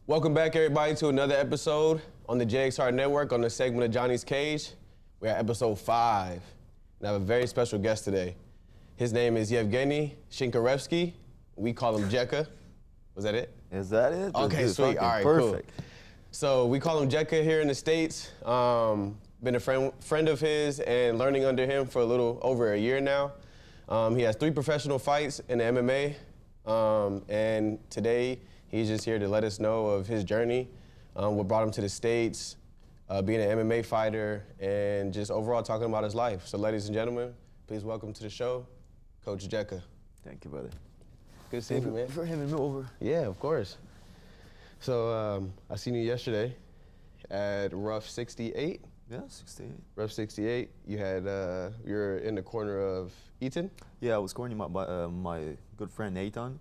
Welcome back, everybody, to another episode on the JXR Network on the segment of Johnny's Cage. We're at episode 5, and I have a very special guest today. His name is Yevgeni Shinkarevsky. We call him Jeka. Was that it? Is that it? Okay, sweet. All right, perfect. Cool. So we call him Jeka here in the States. Been a friend of his and learning under him for a little over a year now. He has 3 professional fights in the MMA, and today he's just here to let us know of his journey, what brought him to the States, being an MMA fighter, and just overall talking about his life. So ladies and gentlemen, please welcome to the show, Coach Jeka. Thank you, brother. Good seeing you, man. For having me over. Yeah, of course. So I seen you yesterday at Rough 68. Yeah, 68. Rough 68. You had you're in the corner of Eaton. Yeah, I was cornering my good friend Nathan.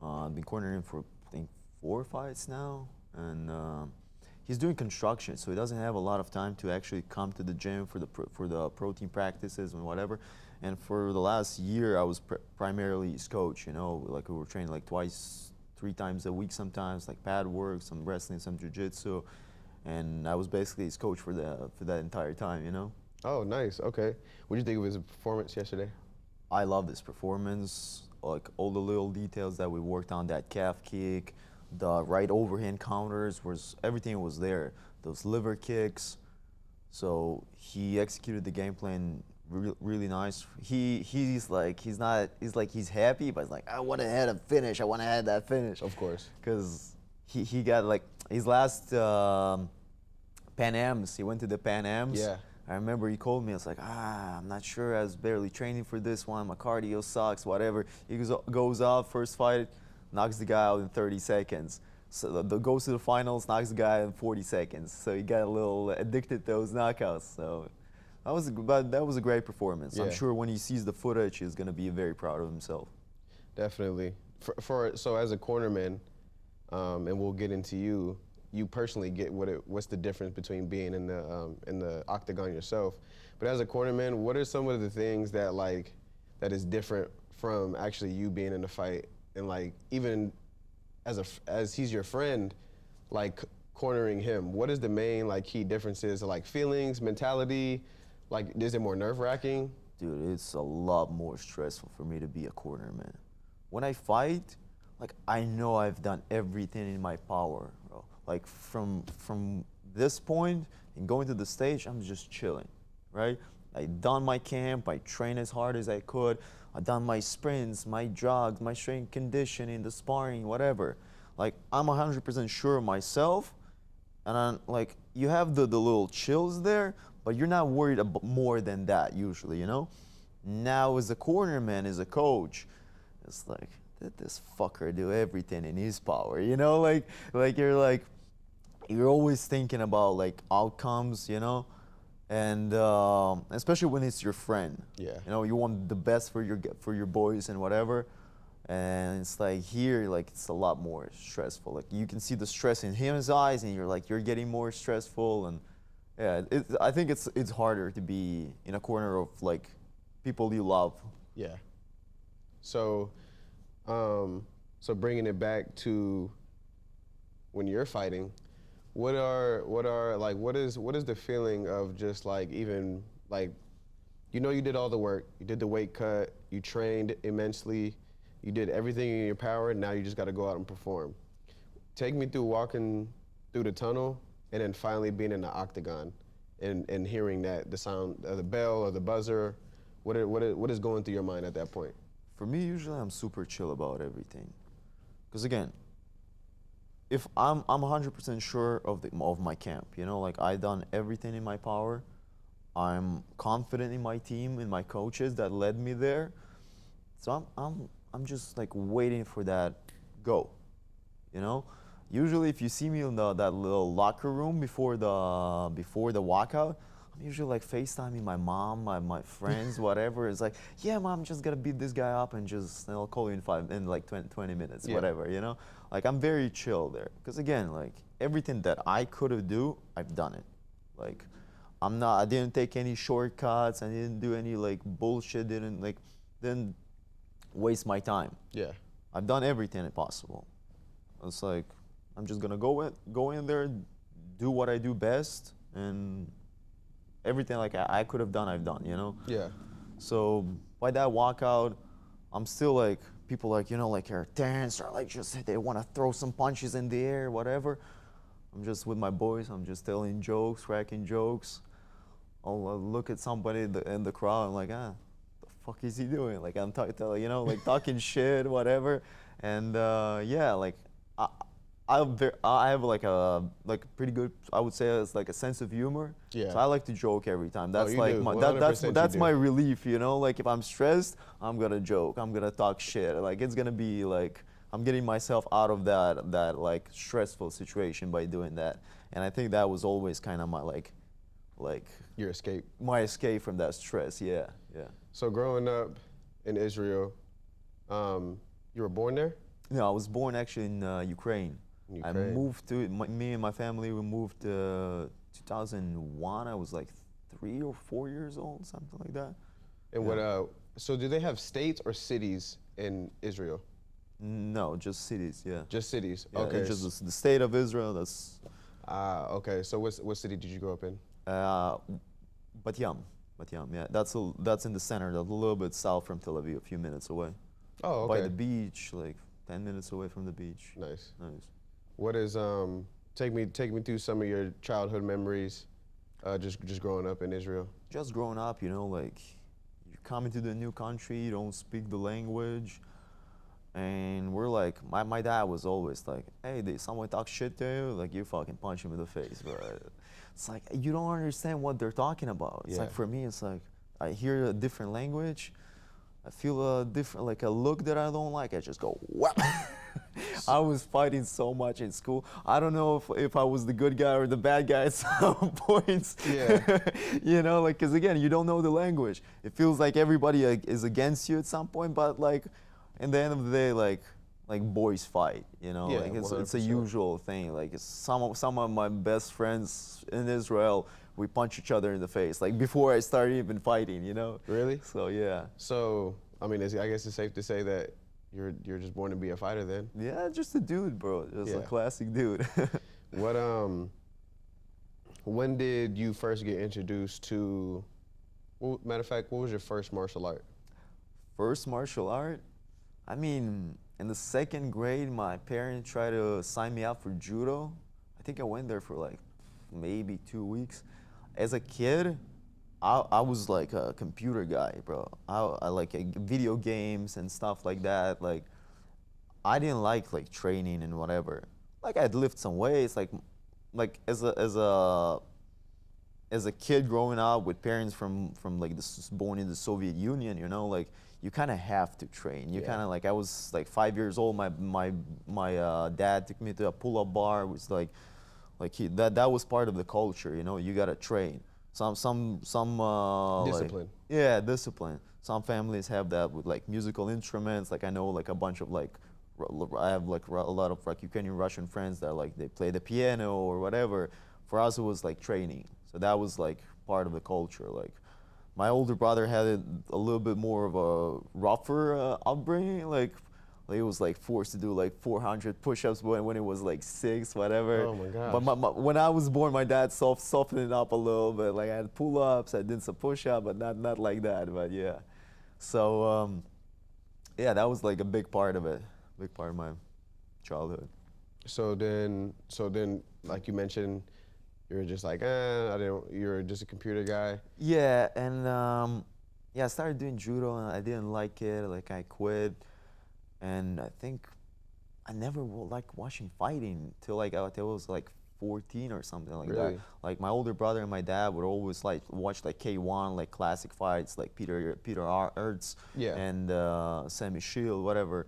I've been cornering him for I think 4 fights now, and he's doing construction, so he doesn't have a lot of time to actually come to the gym for the protein practices and whatever. And for the last year, I was primarily his coach. You know, like we were training like 3 times a week sometimes, like pad work, some wrestling, some jiu-jitsu, and I was basically his coach for that entire time. You know. Oh, nice. Okay. What did you think of his performance yesterday? I love this performance. Like all the little details that we worked on, that calf kick, the right overhand counters, everything was there. Those liver kicks. So he executed the game plan really nice. He's happy, but he's like, I want to have a finish. I want to have that finish. Of course. Because he got like his last Pan Ams. He went to the Pan Ams. Yeah. I remember he called me. I was like, I'm not sure. I was barely training for this one. My cardio sucks, whatever. He goes out, first fight, knocks the guy out in 30 seconds. So goes to the finals, knocks the guy out in 40 seconds. So he got a little addicted to those knockouts. So that was a great performance. Yeah. I'm sure when he sees the footage, he's going to be very proud of himself. Definitely. So as a cornerman, and we'll get into you personally get what's the difference between being in the octagon yourself. But as a cornerman, what are some of the things that is different from actually you being in the fight, and like even as he's your friend, like cornering him? What is the main key differences, like feelings, mentality? Like, is it more nerve-wracking? Dude, it's a lot more stressful for me to be a cornerman. When I fight, I know I've done everything in my power, bro. Like from this point and going to the stage, I'm just chilling, right? I done my camp, I trained as hard as I could, I done my sprints, my jogs, my strength conditioning, the sparring, whatever. Like, I'm 100% sure of myself, and I'm you have the little chills there, but you're not worried about more than that usually, you know? Now as a cornerman, as a coach, it's like, did this fucker do everything in his power, you know? You're always thinking about outcomes, you know, and especially when it's your friend. Yeah. You know, you want the best for your boys and whatever, and it's here it's a lot more stressful. Like you can see the stress in his eyes, and you're getting more stressful, and yeah, I think it's harder to be in a corner of people you love. Yeah. So, bringing it back to when you're fighting. What is the feeling of just you did all the work, you did the weight cut, you trained immensely, you did everything in your power, now you just got to go out and perform. Take me through walking through the tunnel and then finally being in the octagon and hearing the sound of the bell or the buzzer. What is going through your mind at that point? For me, usually I'm super chill about everything, because again, if I'm 100% sure of my camp, you know, I done everything in my power. I'm confident in my team, in my coaches that led me there. So I'm just waiting for that go, you know. Usually, if you see me in that little locker room before the walkout, I'm usually FaceTiming my mom, my friends, whatever. It's yeah, mom, just gotta beat this guy up and I'll call you in 20 minutes, yeah. Whatever, you know. I'm very chill there, because again, everything that I could have do, I've done it. I didn't take any shortcuts. I didn't do any bullshit. Didn't waste my time. Yeah. I've done everything possible. It's I'm just gonna go in there, do what I do best, and everything like I could have done, I've done, you know? Yeah. So by that walkout, I'm still like, people like, you know, like are tense or like just they want to throw some punches in the air, whatever. I'm just with my boys, I'm just telling jokes, cracking jokes. I'll look at somebody in the crowd, I'm like, the fuck is he doing? Like I'm talking, you know, like talking shit, whatever. And yeah, like I have like a pretty good, I would say it's like a sense of humor. Yeah. So I like to joke every time. That's you like do. my 100% that's you my do. relief, you know. Like if I'm stressed, I'm gonna joke. I'm gonna talk shit. Like it's gonna be like I'm getting myself out of that like stressful situation by doing that. And I think that was always kind of my like Your escape. my escape from that stress. Yeah, yeah. So growing up in Israel, you were born there? No, I was born actually in Ukraine. I Ukraine. moved to me and my family. We moved 2001. I was like 3 or 4 years old, something like that. And what? So do they have states or cities in Israel? No, just cities. Yeah. Just cities. Yeah, Okay. it's just the state of Israel. That's Okay. So what city did you grow up in? Bat Yam. Yeah, that's in the center, a little bit south from Tel Aviv, a few minutes away. Oh, okay. By the beach, like 10 minutes away from the beach. Nice. Nice. What is take me through some of your childhood memories, just growing up in Israel. Just growing up, you know, like you come into the new country, you don't speak the language, and we're like, my dad was always like, hey, did someone talk shit to you? Like you fucking punch him in the face, bro. It's like you don't understand what they're talking about. It's Yeah. like for me, it's like I hear a different language, I feel a different, like a look that I don't like. I just go, what? I was fighting so much in school. I don't know if I was the good guy or the bad guy at some points. Yeah. You know, like, because again, you don't know the language. It feels like everybody is against you at some point, but like, in the end of the day, like boys fight, you know, Yeah, like it's a 100%. usual thing. Like some of my best friends in Israel, we punch each other in the face, like before I started even fighting, you know? Really? So yeah. So I mean, I guess it's safe to say that you're just born to be a fighter then. Yeah, just a dude, bro. Just a Yeah. classic dude. What when did you first get introduced to? Well, matter of fact, what was your first martial art? First martial art? I mean, in the second grade, my parents tried to sign me up for judo. I think I went there for like maybe 2 weeks. As a kid, I was like a computer guy, bro. I like video games and stuff like that. Like, I didn't like training and whatever. Like I'd lift some weights. Like as a kid growing up with parents from like born in the Soviet Union, you know, like you kind of have to train. You Yeah. kind of like I was like 5 years old. My dad took me to a pull-up bar. It was like that was part of the culture. You know, you gotta train. Some Discipline. Yeah, discipline. Some families have that with like musical instruments. Like I know like a bunch of like I have like a lot of like Ukrainian Russian friends that like they play the piano or whatever. For us, it was like training. So that was like part of the culture. Like my older brother had a little bit more of a rougher upbringing. Like he was like forced to do like 400 push-ups when he was like 6, whatever. Oh my gosh. But when I was born, my dad softened it up a little bit. Like I had pull-ups, I did some push-ups, but not like that. But yeah, so yeah, that was like a big part of it, big part of my childhood. So then, like you mentioned, you were just like, you're just a computer guy. Yeah, and yeah, I started doing judo and I didn't like it. Like I quit, and I think I never liked watching fighting till like I was like 14 or something like Really? that. Like my older brother and my dad would always like watch like K1, like classic fights, like Peter Aerts Yeah. and Sammy Shield, whatever.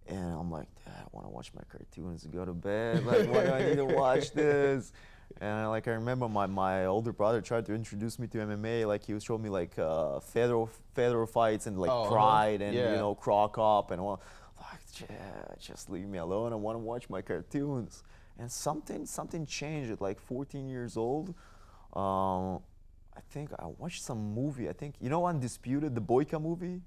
And I'm like, Dad, I want to watch my cartoons and go to bed. Like, why do I need to watch this? And like I remember my older brother tried to introduce me to MMA. Like he was showing me like Fedor fights and like Pride and Yeah. you know Croc Up and all. Like, yeah, just leave me alone. I want to watch my cartoons. And something changed at like 14 years old. I think I watched some movie. I think you know Undisputed, the Boyka movie.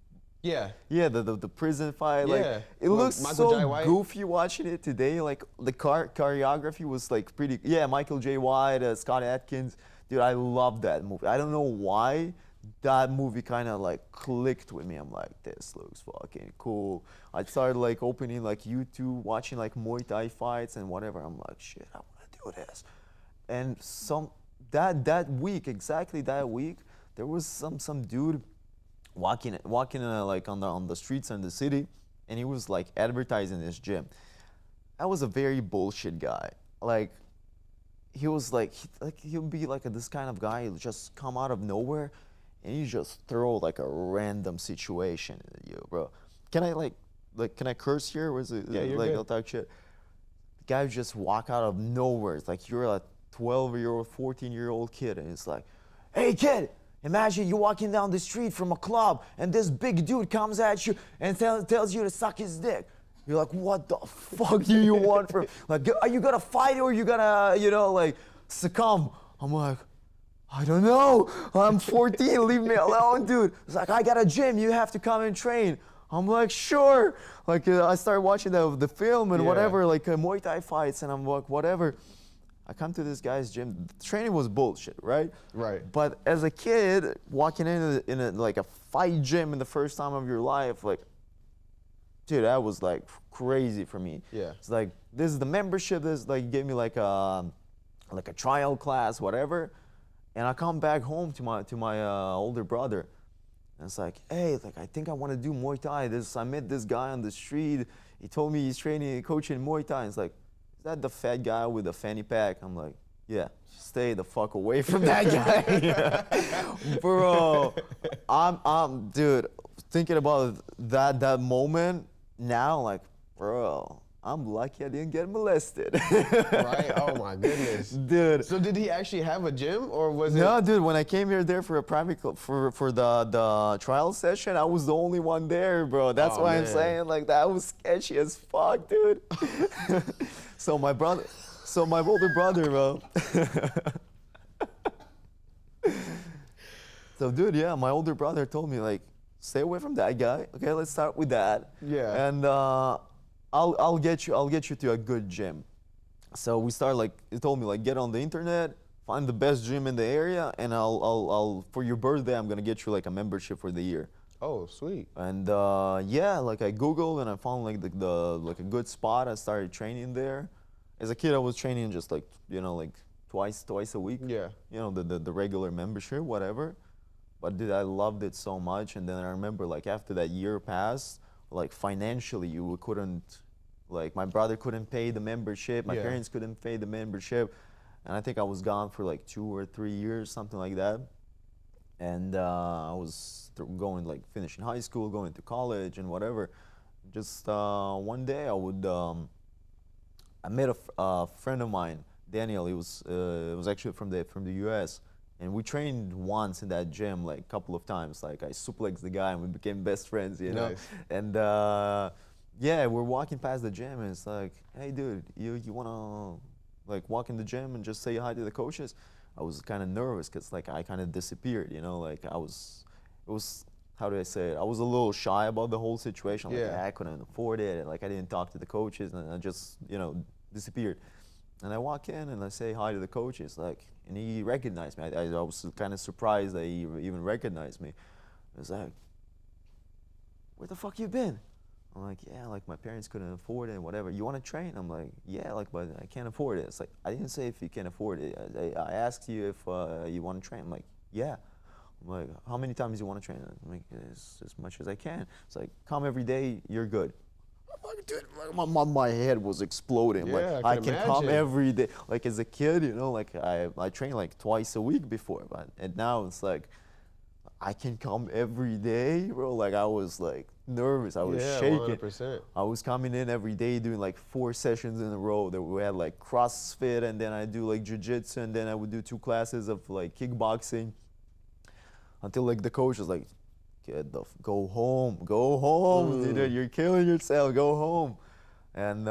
Yeah. Yeah, the prison fight. Yeah. Like it Well, looks Michael Jai so White. goofy watching it today. Like the choreography was like pretty. Yeah, Michael J. White, Scott Adkins. Dude, I love that movie. I don't know why that movie kind of like clicked with me. I'm like, this looks fucking cool. I started like opening like YouTube, watching like Muay Thai fights and whatever. I'm like, shit, I want to do this. And that week, exactly that week, there was some dude walking like on the streets in the city, and he was like advertising his gym. That was a very bullshit guy. Like he was like he'll be like this kind of guy who just come out of nowhere, and you just throw like a random situation at you, bro. Can I like can I curse here? Or is it Yeah, you're like good. I'll talk shit? The guy would just walk out of nowhere. It's like you're a 12-year-old, 14-year-old kid, and it's like, hey kid, imagine you're walking down the street from a club, and this big dude comes at you and tells you to suck his dick. You're like, what the fuck do you want from? Like, are you gonna fight or are you gonna, like succumb? I'm like, I don't know. I'm 14. Leave me alone, dude. It's like, I got a gym. You have to come and train. I'm like, sure. Like, I started watching the film and whatever, like Muay Thai fights, and I'm like, whatever. I come to this guy's gym. The training was bullshit, right? Right. But as a kid, walking in a like a fight gym in the first time of your life, like, dude, that was like crazy for me. Yeah. It's like, this is the membership. This like gave me like a trial class, whatever. And I come back home to my older brother, and it's like, hey, like I think I want to do Muay Thai. I met this guy on the street. He told me he's coaching Muay Thai. And it's like, is that the fat guy with the fanny pack? I'm like, yeah, stay the fuck away from that guy, bro. I'm dude, thinking about that moment now, like, bro, I'm lucky I didn't get molested. Right? Oh my goodness. Dude. So did he actually have a gym, or was it? No, dude, when I came here there for a private for the trial session, I was the only one there, bro. That's why I'm saying, like, that was sketchy as fuck, dude. So my older brother, bro. So dude, yeah, my older brother told me, like, stay away from that guy. Okay, let's start with that. Yeah. And I'll get you to a good gym. So we start, like, he told me, like, get on the internet, find the best gym in the area, and I'll for your birthday I'm gonna get you like a membership for the year. Oh, sweet. And yeah, like I Googled and I found like like a good spot. I started training there. As a kid, I was training just like, like twice a week. Yeah. The regular membership, whatever. But dude, I loved it so much. And then I remember, like, after that year passed, like financially you couldn't, like, my brother couldn't pay the membership, my parents couldn't pay the membership, and I think I was gone for like 2 or 3 years, something like that. And I was going, like, finishing high school, going to college and whatever. Just one day I met a friend of mine, Daniel. He was actually from the US. And we trained once in that gym, like a couple of times. Like I suplexed the guy and we became best friends, know? Nice. And yeah, we're walking past the gym and it's like, hey dude, you wanna like walk in the gym and just say hi to the coaches? I was kind of nervous because like I kind of disappeared, like it was, how do I say it? I was a little shy about the whole situation. Like, I couldn't afford it. And, like, I didn't talk to the coaches and I just, disappeared. And I walk in and I say hi to the coaches, like, and he recognized me. I was kind of surprised that he even recognized me. I was like, where the fuck you been? I'm like, yeah, like my parents couldn't afford it, whatever. You want to train? I'm like, yeah, like, but I can't afford it. It's like, I didn't say if you can afford it. I asked you if you want to train. I'm like, yeah. I'm like, how many times you want to train? I'm like, as much as I can. It's like, come every day, you're good. I'm like, dude, like, my head was exploding. Yeah, like, I can can come imagine. every day. Like, as a kid, like, I trained like twice a week before, and now it's like, I can come every day, bro. Like, I was like nervous. I was shaking. 100%. I was coming in every day doing like 4 sessions in a row. That we had like CrossFit, and then I do like jiu-jitsu, and then I would do 2 classes of like kickboxing. Until like the coach was like, go home, dude, you're killing yourself, go home. And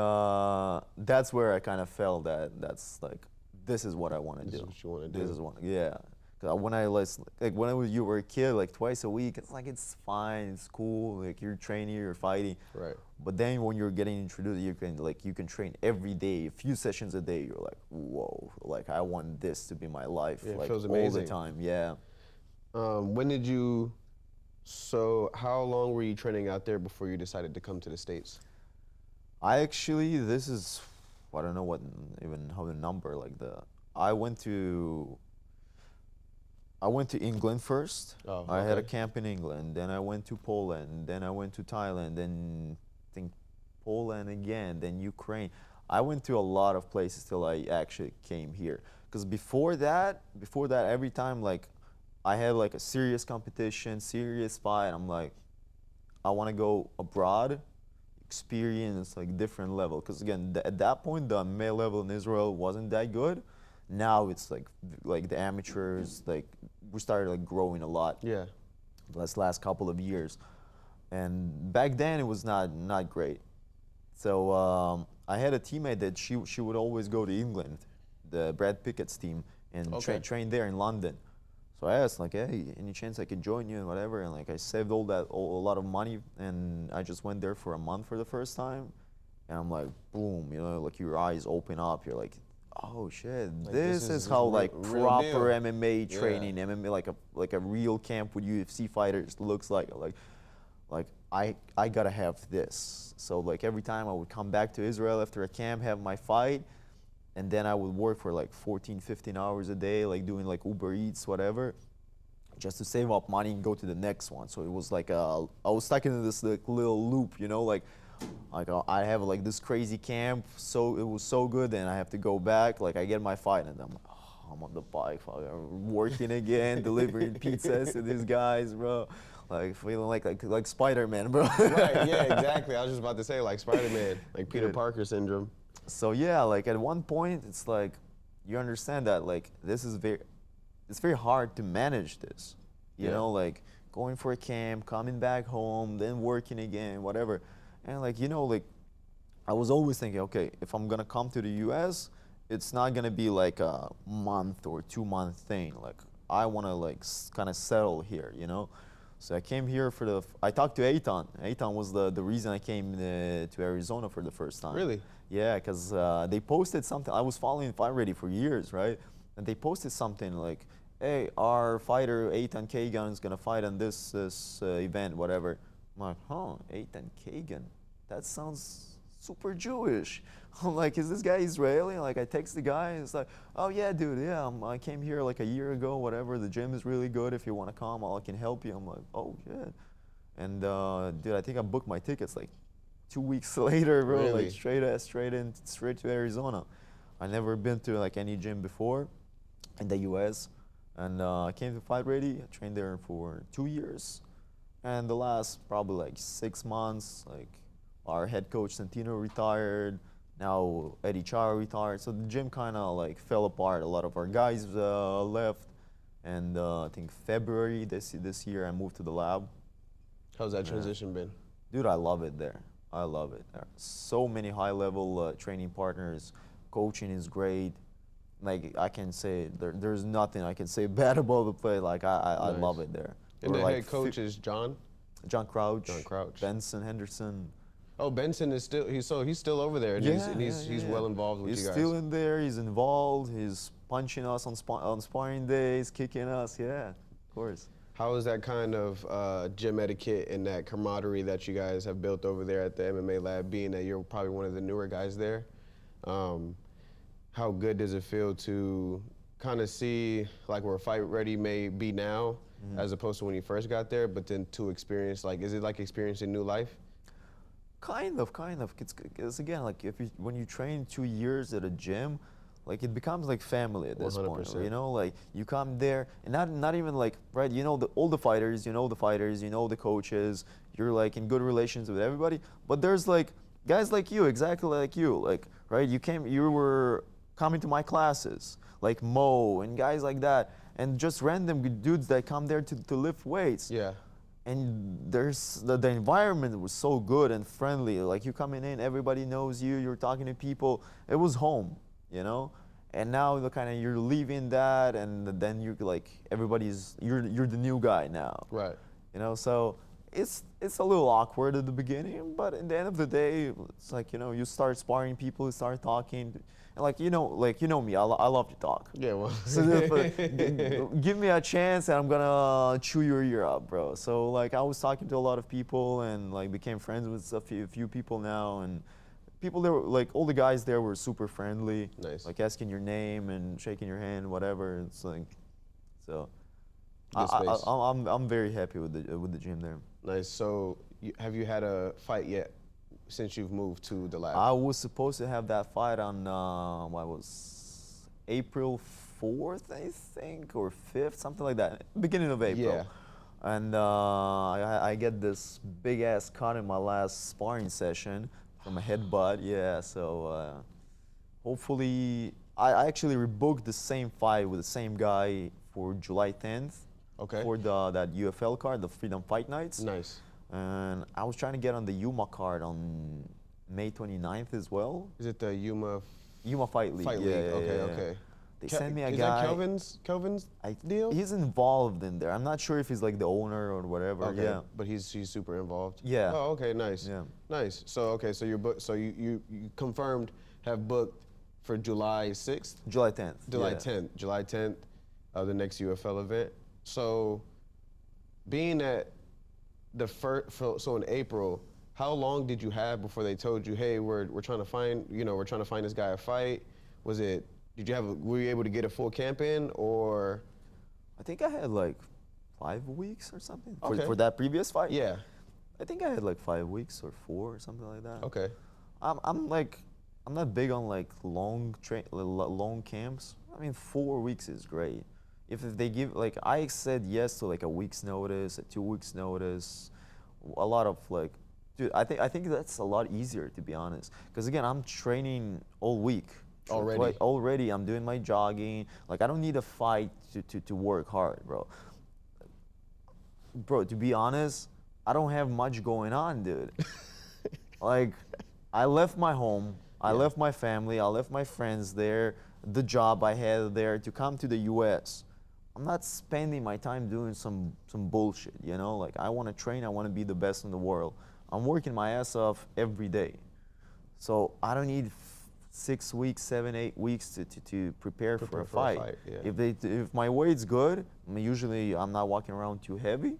that's where I kind of felt that's like, this is what I want to do. This is what you want to do. This is what, yeah. When you were a kid, like twice a week, it's like it's fine, it's cool, like you're training, you're fighting. Right. But then when you're getting introduced, you can train every day, a few sessions a day. You're like, whoa, like I want this to be my life, Yeah, it like feels all amazing. the time. Yeah. When did you? So how long were you training out there before you decided to come to the States? I don't know even how the number I went to England first. Oh, I had a okay. camp in England. Then I went to Poland. Then I went to Thailand. Then I think Poland again. Then Ukraine. I went to a lot of places till I actually came here. Because before that, every time like I had like a serious competition, serious fight, I'm like, I want to go abroad, experience like different level. Because again, at that point, the male level in Israel wasn't that good. Now it's like the amateurs, like we started like growing a lot. Yeah. This last couple of years, and back then it was not great. So I had a teammate that she would always go to England, the Brad Pickett's team, and Okay. train there in London. So I asked like, hey, any chance I could join you and whatever, and like I saved a lot of money, and I just went there for a month for the first time, and I'm like, boom, like your eyes open up, you're like, oh shit, Like, this this is is how real- like real proper deal. MMA Yeah. training, MMA like a real camp with UFC fighters looks like I gotta have this. So like every time I would come back to Israel after a camp, have my fight, and then I would work for like 14, 15 hours a day, like doing like Uber Eats, whatever, just to save up money and go to the next one. So it was like I was stuck in this like little loop, like I have like this crazy camp, so it was so good, and I have to go back. Like I get my fight, and I'm like, oh, I'm on the bike, working again, delivering pizzas to these guys, bro. Like feeling like Spider-Man, bro. Right. Yeah. Exactly. I was just about to say like Spider-Man, like Peter Good. Parker syndrome. So yeah, like at one point, it's like you understand that like it's very hard to manage this. You Yeah. know, like going for a camp, coming back home, then working again, whatever. And like like I was always thinking, okay, if I'm gonna come to the US, it's not gonna be like a month or 2 month thing. Like I wanna like kind of settle here, So I came here I talked to Eitan. Eitan was the reason I came to Arizona for the first time. Really? Yeah, because they posted something. I was following Fight Ready for years, right? And they posted something like, hey, our fighter Eitan Kagan is gonna fight on this event, whatever. I'm like, Eitan Kagan? That sounds super Jewish. I'm like, is this guy Israeli? Like, I text the guy, and it's like, oh yeah, dude, yeah, I came here like a year ago, whatever. The gym is really good. If you want to come, I can help you. I'm like, oh shit. And dude, I think I booked my tickets like 2 weeks later, bro. Really? Like straight to Arizona. I never been to like any gym before in the U.S. And I came to Fight Ready. I trained there for 2 years. And the last probably like 6 months, like our head coach Santino retired. Now Eddie Chara retired. So the gym kind of like fell apart. A lot of our guys left. And I think February this year I moved to the lab. How's that transition been? Dude, I love it there. I love it there. So many high-level training partners. Coaching is great. Like I can say, there's nothing I can say bad about the play. Like I Nice. love it there. And We're the like head coach is John. John Crouch. John Crouch. Benson Henderson. Oh, Benson is still he's still over there, and he's well involved with He's you guys. still in there. He's involved. He's punching us on sparring days, kicking us. Yeah, of course. How is that kind of gym etiquette and that camaraderie that you guys have built over there at the MMA lab, being that you're probably one of the newer guys there? How good does it feel to kind of see like where Fight Ready may be now, as opposed to when you first got there, but then to experience, like, is it like experiencing new life? Kind of. It's again, like when you train 2 years at a gym, like it becomes like family at this point. 100%. Like you come there, and not even like, right, all the fighters, the coaches, you're like in good relations with everybody. But there's like guys like you, exactly like you, like, right, you were coming to my classes, like Mo and guys like that, and just random dudes that come there to lift weights. Yeah. And there's the environment was so good and friendly. Like you coming in, everybody knows you. You're talking to people. It was home, and now the kind of you're leaving that, and then you're like you're the new guy now. Right. You know, so it's a little awkward at the beginning, but at the end of the day, it's like, you know, you start sparring people, you start talking, and like you know me, I love to talk. Yeah, well. So give me a chance, and I'm gonna chew your ear out, bro. So like I was talking to a lot of people, and like became friends with a few people now, and people there, like all the guys there were super friendly. Nice. Like asking your name and shaking your hand, whatever. It's like, so. Good space. I'm very happy with the gym there. Nice. So, have you had a fight yet since you've moved to the lab? I was supposed to have that fight on what was April 4th, I think, or 5th, something like that, beginning of April. Yeah. And I get this big ass cut in my last sparring session from a headbutt. Yeah. So hopefully, I actually rebooked the same fight with the same guy for July 10th. Okay. For that UFL card, the Freedom Fight Nights. Nice. And I was trying to get on the Yuma card on May 29th as well. Is it the Yuma Fight League? Fight League? Okay. They sent me a guy. Is that Kelvin's deal? He's involved in there. I'm not sure if he's like the owner or whatever. Okay. Yeah. But he's super involved. Yeah. Oh, okay. Nice. Yeah. Nice. So okay. So you're booked. So you confirmed have booked for July 6th. July 10th. July 10th, the next UFL event. So, being at the first, so in April, how long did you have before they told you, hey, we're trying to find this guy a fight? Was it? Were you able to get a full camp in, or? I think I had like 5 weeks or something Okay. for that previous fight. Yeah. I think I had like 5 weeks or 4 or something like that. Okay. I'm not big on like long camps. I mean, 4 weeks is great. If they give, like, I said yes to like a week's notice, a 2 weeks notice, a lot of like, dude, I think that's a lot easier, to be honest. Because again, I'm training all week. Already. Like, already, I'm doing my jogging. Like, I don't need a fight to work hard, bro. Bro, to be honest, I don't have much going on, dude. Like, I left my home, I left my family, I left my friends there, the job I had there to come to the US. I'm not spending my time doing some bullshit, you know? Like, I want to train, I want to be the best in the world. I'm working my ass off every day. So I don't need 6 weeks, 7, 8 weeks to prepare for a fight. Yeah. If my weight's good, usually I'm not walking around too heavy,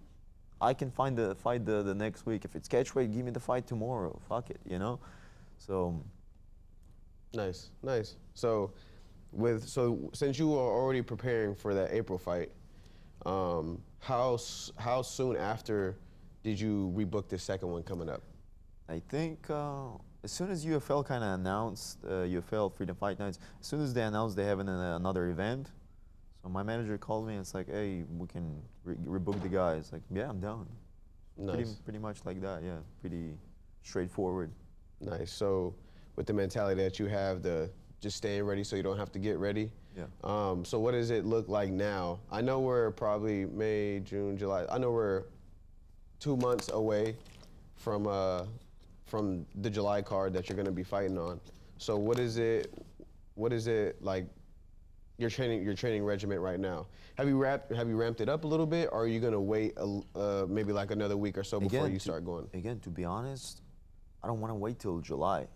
I can find the fight the next week. If it's catch weight, give me the fight tomorrow. Fuck it, you know? So. Nice. So since you were already preparing for that April fight, how soon after did you rebook the second one coming up? I think as soon as UFL kind of announced, UFL Freedom Fight Nights, as soon as they announced they have another event, so my manager called me and it's like, hey, we can rebook the guy. It's like, yeah, I'm down. Nice. Pretty much like that, yeah. Pretty straightforward. Nice. So with the mentality that you have, just staying ready so you don't have to get ready. Yeah. So what does it look like now? I know we're probably May, June, July. I know we're 2 months away from the July card that you're going to be fighting on. So what is it like? Your training regimen right now. Have you ramped it up a little bit, or are you going to wait maybe like another week or so before you start going? Again, to be honest, I don't want to wait till July.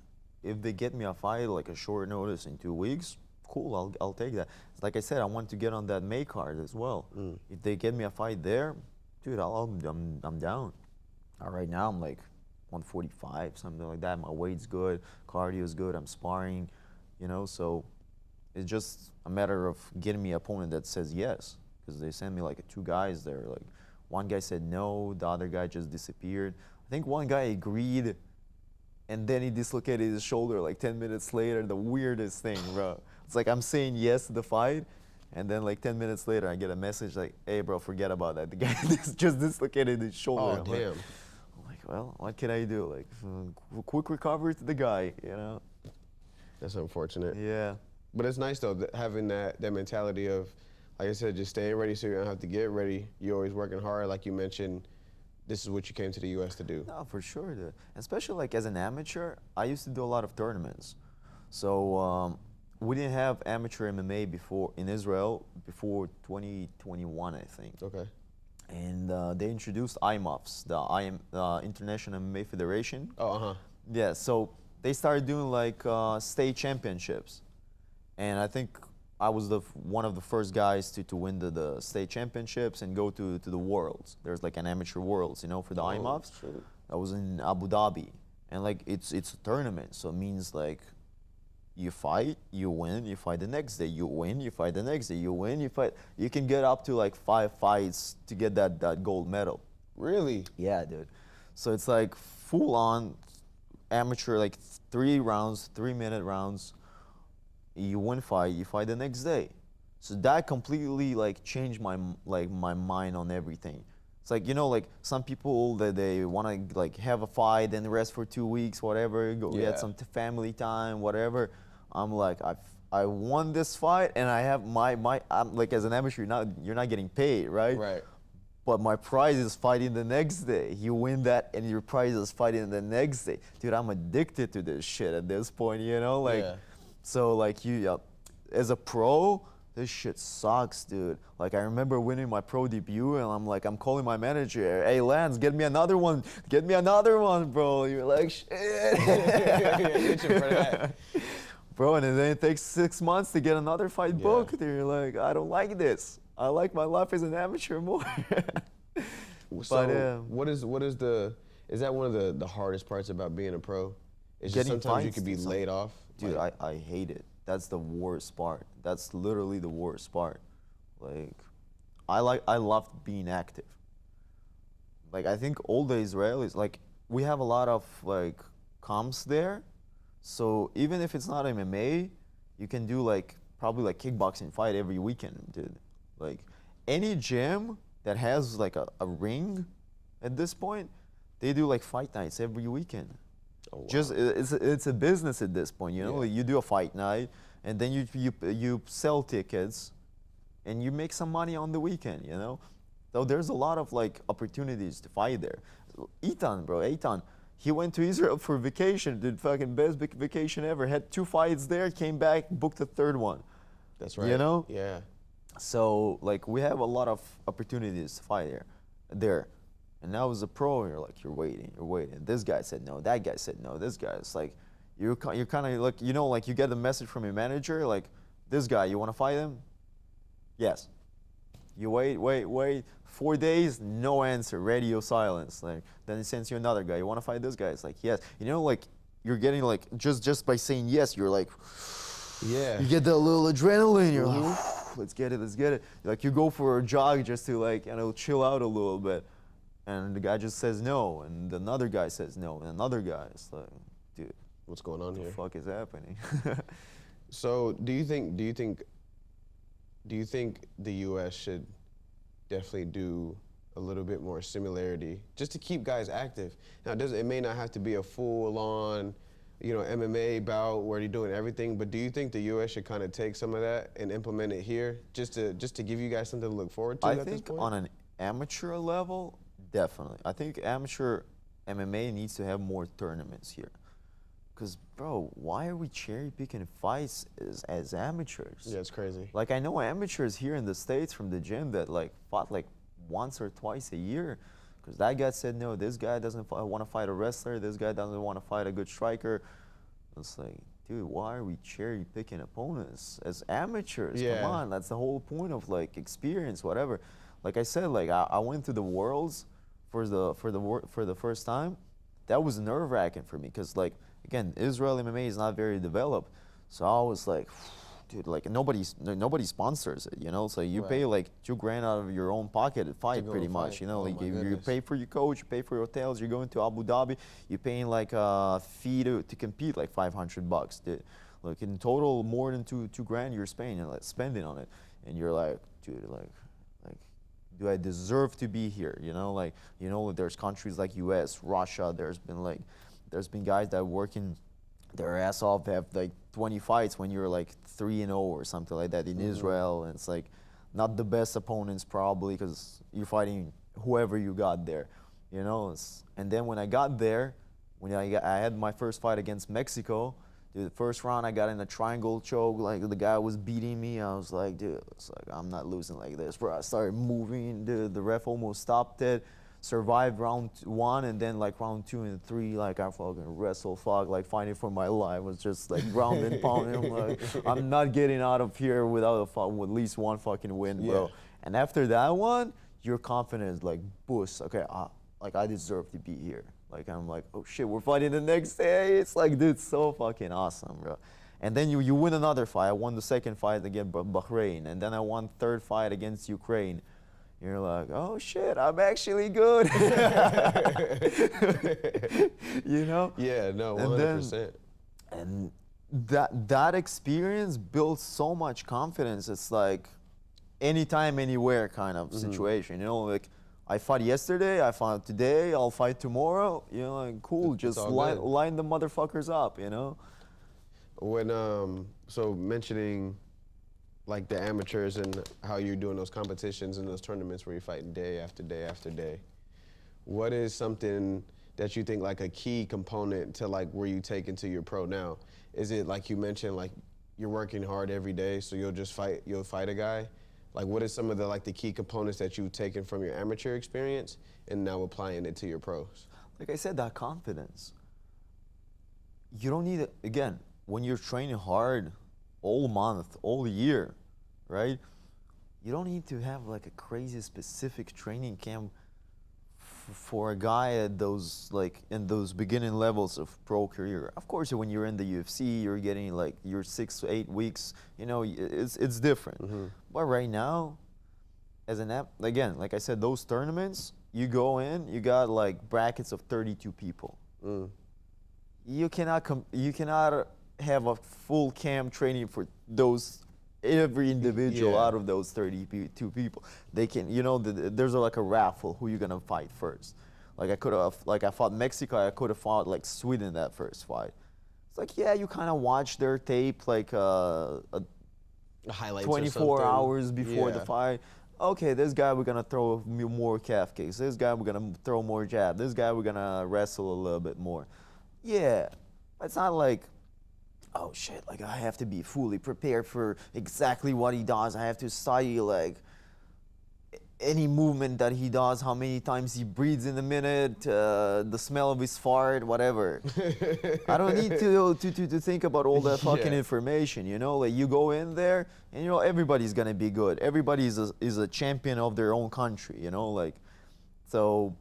If they get me a fight, like a short notice in 2 weeks, cool, I'll take that. Like I said, I want to get on that May card as well. If they get me a fight there, dude, I'm down. Right now I'm like 145, something like that. My weight's good, cardio's good, I'm sparring, you know, so it's just a matter of getting me an opponent that says yes. Because they sent me like 2 guys there. Like, one guy said no, the other guy just disappeared. I think one guy agreed, and then he dislocated his shoulder like 10 minutes later. The weirdest thing, bro. It's like I'm saying yes to the fight, and then like 10 minutes later I get a message like, hey bro, forget about that. The guy just dislocated his shoulder. Oh, damn. I'm like, well, what can I do? Like, quick recovery to the guy, you know? That's unfortunate. Yeah. But it's nice though, having that mentality of, like I said, just staying ready so you don't have to get ready. You're always working hard, like you mentioned. This is what you came to the U.S. to do. No, for sure, dude. Especially like as an amateur, I used to do a lot of tournaments. So we didn't have amateur MMA before in Israel before 2021, I think. Okay. And they introduced IMOFs, the International MMA Federation. Oh, uh-huh. Yeah, so they started doing like state championships, and I think I was one of the first guys to win the state championships and go to the worlds. There's like an amateur worlds, you know, for the IMOFs. Shoot. I was in Abu Dhabi, and like it's a tournament, so it means like you fight, you win, you fight the next day, you win, you fight the next day, you win, you fight. You can get up to like 5 fights to get that gold medal. Really? Yeah, dude. So it's like full on amateur, like 3 rounds, 3-minute rounds. You win fight, you fight the next day. So that completely like changed my mind on everything. It's like, you know, like some people that they want to like have a fight and rest for 2 weeks, whatever, go get some family time, whatever. I'm like, I won this fight and I have I'm like, as an amateur, you're not getting paid, right? Right. But my prize is fighting the next day. You win that and your prize is fighting the next day. Dude, I'm addicted to this shit at this point, you know? Like, so like as a pro, this shit sucks, dude. Like I remember winning my pro debut and I'm calling my manager, hey Lance, get me another one, bro. You're like, shit. Bro, and then it takes 6 months to get another fight booked. And you're like, I don't like this. I like my life as an amateur more. So is that one of the hardest parts about being a pro? It's just sometimes you could be laid off. Dude, I hate it. That's the worst part. That's literally the worst part. Like, I love being active. Like, I think all the Israelis, like, we have a lot of, like, comps there. So even if it's not MMA, you can do, like, probably, like, kickboxing fight every weekend, dude. Like, any gym that has, like, a ring at this point, they do, like, fight nights every weekend. Oh, wow. Just it's a business at this point, you know. Like you do a fight night, and then you sell tickets, and you make some money on the weekend, you know. So there's a lot of like opportunities to fight there. Eitan, he went to Israel for vacation, did fucking best vacation ever. Had 2 fights there, came back, booked a 3rd one. That's right. You know. Yeah. So like we have a lot of opportunities to fight there. And now as a pro, you're waiting. This guy said no, that guy said no, this guy. It's like, you're kind of like, you know, like you get a message from your manager, like, this guy, you want to fight him? Yes. You wait, 4 days, no answer, radio silence. Like, then he sends you another guy, you want to fight this guy? It's like, yes. You know, like, you're getting like, just by saying yes, you're like, yeah. You get that little adrenaline, you're like, let's get it. Like, you go for a jog just to like, you know, chill out a little bit. And the guy just says no, and another guy says no, and another guy. It's like, dude, what's going on here? What the fuck is happening? So, do you think the U.S. should definitely do a little bit more similarity just to keep guys active? Now, it may not have to be a full-on, you know, MMA bout where you're doing everything, but do you think the U.S. should kind of take some of that and implement it here, just to give you guys something to look forward to? I think on an amateur level, definitely. I think amateur MMA needs to have more tournaments here. Because, bro, why are we cherry picking fights as amateurs? Yeah, it's crazy. Like, I know amateurs here in the States from the gym that, like, fought, like, once or twice a year. Because that guy said, no, this guy doesn't want to fight a wrestler. This guy doesn't want to fight a good striker. It's like, dude, why are we cherry picking opponents as amateurs? Yeah. Come on, that's the whole point of, like, experience, whatever. Like I said, like, I went to the Worlds for the first time. That was nerve-wracking for me because, like, again, Israel MMA is not very developed. So I was like, dude, like nobody sponsors it, you know. So you pay like $2,000 out of your own pocket to fight, pretty much, you know. Like you pay for your coach, you pay for your hotels. You're going to Abu Dhabi, you're paying like a fee to compete, like $500. Dude. Like in total, more than $2,000 you're spending on it, and you're like, dude, like. Do I deserve to be here? You know, like, you know, there's countries like US, Russia, there's been guys that are working their ass off, have like 20 fights when you're like 3-0 or something like that in Israel. And it's like not the best opponents probably because you're fighting whoever you got there, you know. And then when I got there, when I had my first fight against Mexico, Dude, the first round I got in a triangle choke, like the guy was beating me. I was like, dude, it's like I'm not losing like this, bro. I started moving. The ref almost stopped it. Survived round 1, and then like round 2 and 3, like I fucking wrestled, like fighting for my life. Was just like ground and pounding. I'm like, I'm not getting out of here without with at least one fucking win, bro. Yeah. And after that one, your confidence like boosts. Okay, like I deserve to be here. Like I'm like, oh shit, we're fighting the next day. It's like, dude, so fucking awesome, bro. And then you win another fight. I won the second fight against Bahrain, and then I won third fight against Ukraine. You're like, oh shit, I'm actually good. You know? Yeah, no, 100%. And that experience builds so much confidence. It's like anytime, anywhere kind of situation. You know, like I fought yesterday, I fought today, I'll fight tomorrow. You know, like cool, just line the motherfuckers up. You know. When so mentioning like the amateurs and how you're doing those competitions and those tournaments where you're fighting day after day after day, what is something that you think like a key component to like where you take into your pro now? Is it like you mentioned, like you're working hard every day, so you'll fight a guy? Like what is some of the key components that you've taken from your amateur experience and now applying it to your pros? Like I said, that confidence. You don't need it, again, when you're training hard all month, all year, right? You don't need to have like a crazy specific training camp for a guy at those in those beginning levels of pro career. Of course, when you're in the UFC, you're getting like your 6 to 8 weeks. You know, it's different. But right now, as again, like I said, those tournaments, you go in, you got like brackets of 32 people. You cannot have a full camp training for those every individual out of those 32 people. They can, you know, there's like a raffle who you're gonna fight first. Like I fought Mexico, I could have fought like Sweden that first fight. It's like, yeah, you kind of watch their tape like highlights 24 hours before the fight. Okay, this guy we're gonna throw more calf kicks. This guy we're gonna throw more jab. This guy we're gonna wrestle a little bit more. Yeah, it's not like, oh shit, like I have to be fully prepared for exactly what he does. I have to study like any movement that he does, how many times he breathes in a minute, the smell of his fart, whatever. I don't need to think about all that fucking information, you know? Like you go in there and you know everybody's gonna be good. Everybody is a champion of their own country, you know? Like, so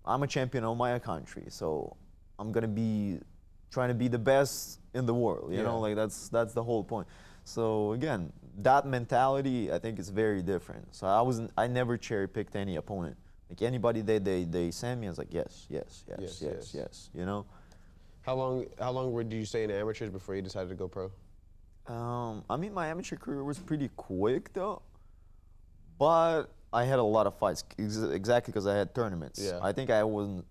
I'm a champion of my country, so I'm gonna be trying to be the best in the world, you know, like that's the whole point. So again, that mentality I think is very different. So I never cherry picked any opponent. Like anybody they send me, I was like yes, you know. How long did you stay in the amateurs before you decided to go pro? I mean my amateur career was pretty quick though, but I had a lot of fights exactly because I had tournaments. Yeah. I think I went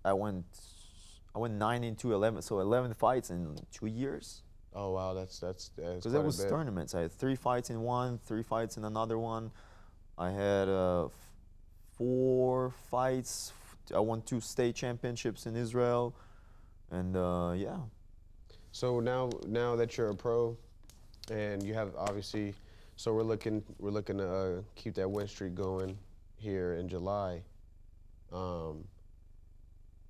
9 into 11, so 11 fights in 2 years. Oh wow, that's because there was tournaments. I had 3 fights in one, 3 fights in another one. I had 4 fights. I won 2 state championships in Israel, and yeah. So now that you're a pro, and you have obviously, so we're looking to keep that win streak going here in July.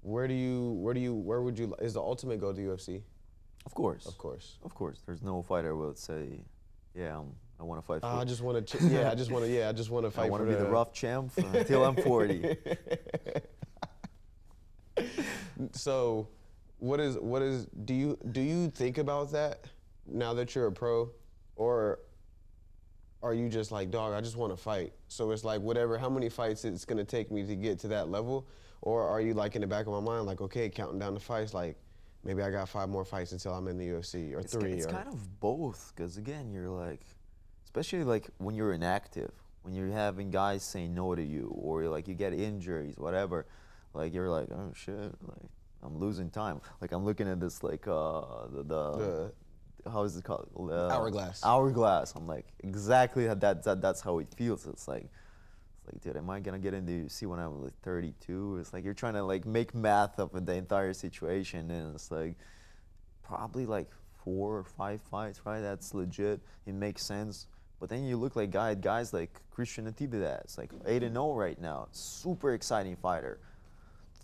Where would you, is the ultimate go to UFC? Of course. Of course. Of course. There's no fighter would say, yeah, I want to fight for I just want to, I just want to fight. I want to be the rough champ until I'm 40. So, do you think about that now that you're a pro, or are you just like, dog, I just want to fight? So it's like whatever, how many fights it's gonna take me to get to that level, or are you like in the back of my mind like, okay, counting down the fights, like maybe I got 5 more fights until I'm in the UFC, or 3? It's kind of both, because again, you're like, especially like when you're inactive, when you're having guys saying no to you, or like you get injuries, whatever, like you're like, oh shit, like I'm losing time. Like I'm looking at this like the how is it called? Hourglass. Hourglass. I'm like, exactly that's how it feels. It's like, dude, am I gonna get into UFC when I'm like 32? It's like you're trying to like make math of the entire situation, and it's like probably like 4 or 5 fights, right? That's legit. It makes sense. But then you look like guys like Christian Natividad, like 8-0 right now. Super exciting fighter.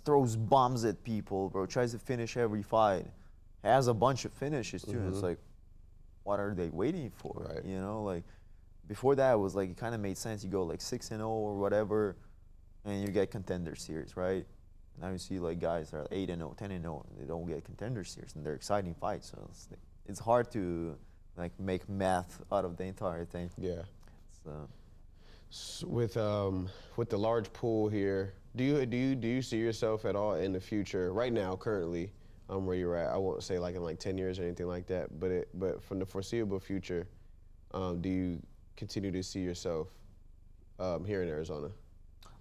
Throws bombs at people, bro. Tries to finish every fight. Has a bunch of finishes too. It's like, what are they waiting for? Right. You know, like before that it was like it kind of made sense. You go like 6-0 or whatever, and you get contender series, right? Now you see like guys that are 8-0, 10-0, they don't get contender series, and they're exciting fights. So it's hard to like make math out of the entire thing. Yeah. So With the large pool here, do you see yourself at all in the future? Right now, currently, where you're at, I won't say like in like 10 years or anything like that, but from the foreseeable future, do you continue to see yourself here in Arizona?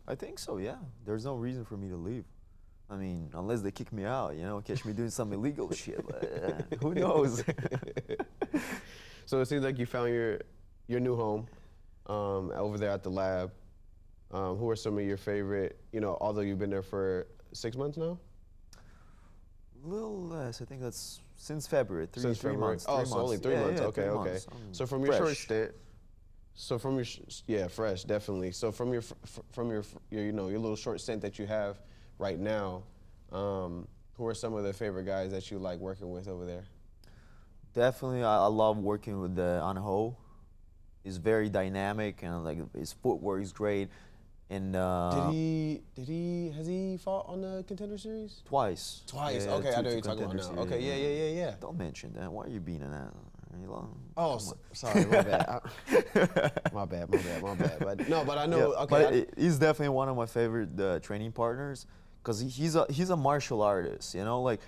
I think so, yeah. There's no reason for me to leave. I mean, unless they kick me out, you know, catch me doing some illegal shit. But, who knows? So it seems like you found your new home over there at the lab. Who are some of your favorite, you know, although you've been there for 6 months now? A little less. I think that's since February. Three February. months. Oh, so only 3 months. Yeah, Okay, 3 okay. months. So from your short Fresh. stint, fresh, definitely. So from your you know, your little short stint that you have right now, who are some of the favorite guys that you like working with over there? Definitely, I love working with Anho. He's very dynamic and like his footwork is great. And has he fought on the Contender Series? Twice. Twice. Yeah, okay, I know two you're talking about Contender now. Series, Okay, yeah. Don't mention that. Why are you being an that? Oh, sorry, my bad. My bad. But no, but I know. Yeah, okay, but he's definitely one of my favorite training partners because he's a martial artist. You know, like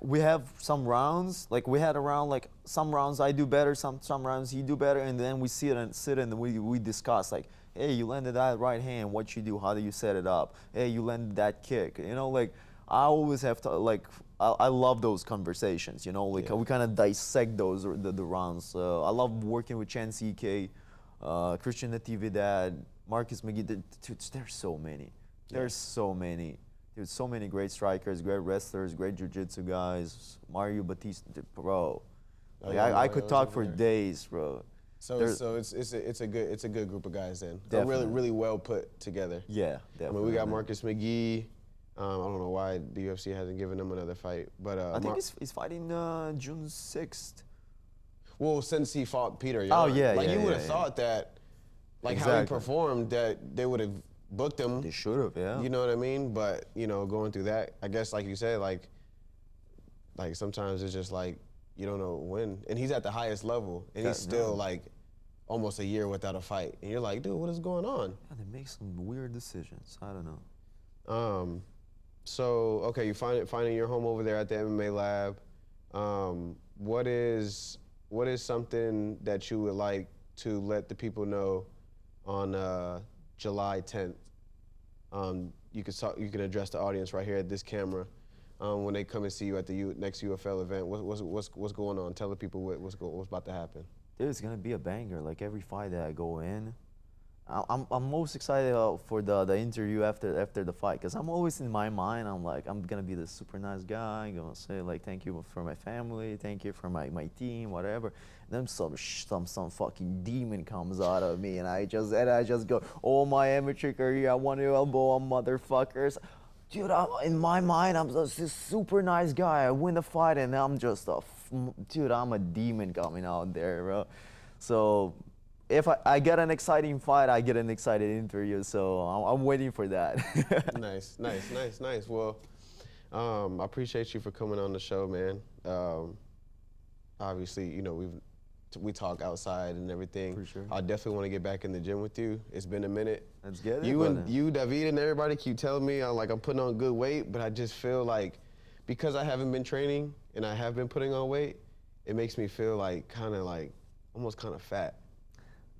we have some rounds. Like we had a round. Like some rounds I do better, some rounds he do better, and then we sit and we discuss like, hey, you landed that right hand. What you do? How do you set it up? Hey, you landed that kick. You know, like I always have to like. I love those conversations, you know, like we kind of dissect those the rounds. I love working with Chen CK, Christian Natividad, Marcus McGee. There's so many. There's so many. There's so many great strikers, great wrestlers, great jiu-jitsu guys. Mario Batista, bro. Like, I could talk for days, bro. So it's a good group of guys then. They're really well put together. Yeah, definitely. I mean, we got Marcus McGee. I don't know why the UFC hasn't given him another fight, but I think he's fighting June 6th. Well, since he fought Peter, yeah, you would have thought that, like how he performed, that they would have booked him. They should have, yeah. You know what I mean? But you know, going through that, I guess, like you said, like sometimes it's just like you don't know when, and he's at the highest level, and he's still like almost a year without a fight, and you're like, dude, what is going on? Yeah, they make some weird decisions. I don't know. So, okay, you finding your home over there at the MMA lab. What is something that you would like to let the people know on July 10th? You can address the audience right here at this camera when they come and see you at the next UFL event. What's going on? Tell the people what's about to happen. Dude, it's gonna be a banger. Like every fight that I go in. I'm most excited for the interview after the fight because I'm always in my mind I'm like I'm gonna be this super nice guy. I'm gonna say like thank you for my family, thank you for my team, whatever. And then some fucking demon comes out of me and I just go, oh my amateur career, I want to elbow on motherfuckers. Dude, in my mind I'm just this super nice guy. I win the fight and I'm just I'm a demon coming out there, bro. So. If I get an exciting fight, I get an excited interview, so I'm waiting for that. Nice. Well, I appreciate you for coming on the show, man. Obviously, you know, we talk outside and everything. For sure. I definitely want to get back in the gym with you. It's been a minute. Let's get it. You, David, and everybody keep telling me I'm putting on good weight, but I just feel like because I haven't been training and I have been putting on weight, it makes me feel like almost kind of fat.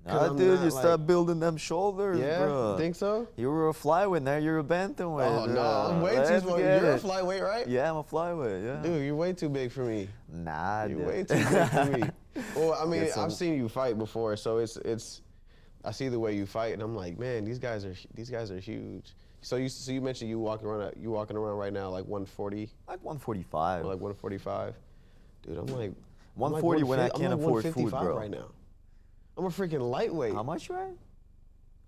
Nah, dude, you start building them shoulders, yeah, bro. Think so? You were a flyweight, now you're a bantamweight. Oh, no, I'm way too small. You're a flyweight, right? Yeah, I'm a flyweight, yeah. Dude, you're way too big for me. Nah, you're dude. way too big for me. Well, I mean, I've seen you fight before, so it's. I see the way you fight, and I'm like, man, these guys are huge. So you mentioned you walking around right now like 140. Like 145. Or like 145. Dude, I'm like. 140 when I can't I'm like afford food, 155 bro. right now. I'm a freaking lightweight. How much, right?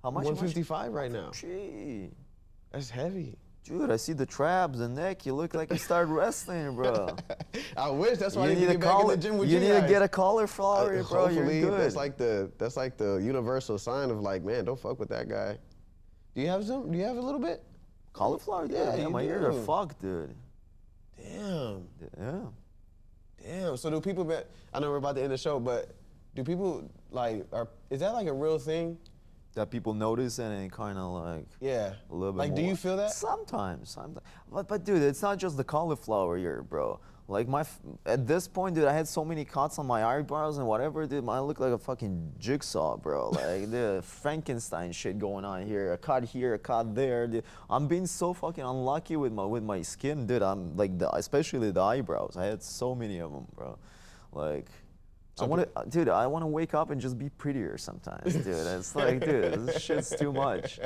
How much? 155 right now. Gee. That's heavy. Dude, I see the traps, the neck. You look like you started wrestling, bro. I wish. That's why I You need to need get a back in collar. the gym with You you need to guys. get a cauliflower, bro. You're Hopefully, good. that's like the universal sign of like, man, don't fuck with that guy. Do you have some? Do you have a little bit? Cauliflower? Yeah, Yeah, you my ears do. are fucked, dude. Damn. Yeah. Damn. So do people? I know we're about to end the show, but do people like? Is that like a real thing? That people notice and it kind of like Yeah. a little bit Like, more. do you feel that? Sometimes. But dude, it's not just the cauliflower here, bro. Like at this point, dude, I had so many cuts on my eyebrows and whatever, dude. I look like a fucking jigsaw, bro. Like the Frankenstein shit going on here. A cut here, a cut there. Dude. I'm being so fucking unlucky with my skin, dude. I'm like especially the eyebrows. I had so many of them, bro. Like. I want to wake up and just be prettier sometimes, dude. It's like, dude, this shit's too much.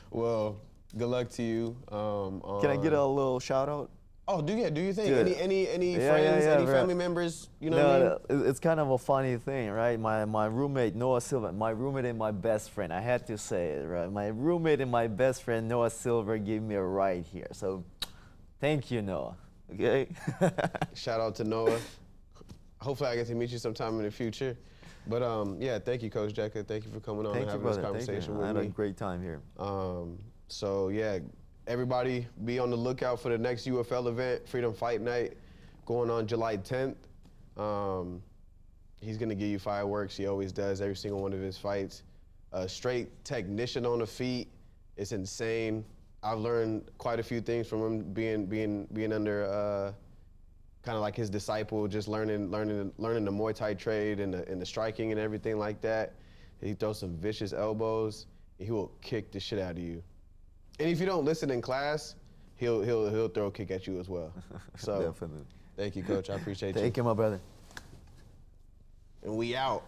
Well, good luck to you. Can I get a little shout out? Oh, do you think Dude. any Yeah, friends, yeah, any bro. family members? You know what I mean? No, it's kind of a funny thing, right? My roommate Noah Silver, my roommate and my best friend. I had to say it, right? My roommate and my best friend Noah Silver gave me a ride here, so thank you, Noah. Okay. Shout out to Noah. Hopefully I get to meet you sometime in the future. But yeah, thank you, Coach Jeka. Thank you for coming on Thank and you, having brother. this conversation I with had me. a great time here. So yeah, everybody be on the lookout for the next UFL event, Freedom Fight Night, going on July 10th. He's gonna give you fireworks. He always does every single one of his fights. Straight technician on the feet. It's insane. I've learned quite a few things from him being under kind of like his disciple, just learning the Muay Thai trade and the striking and everything like that. He throws some vicious elbows, and he will kick the shit out of you. And if you don't listen in class, he'll throw a kick at you as well. So Definitely. thank you, Coach. I appreciate you. Thank you, my brother. And we out.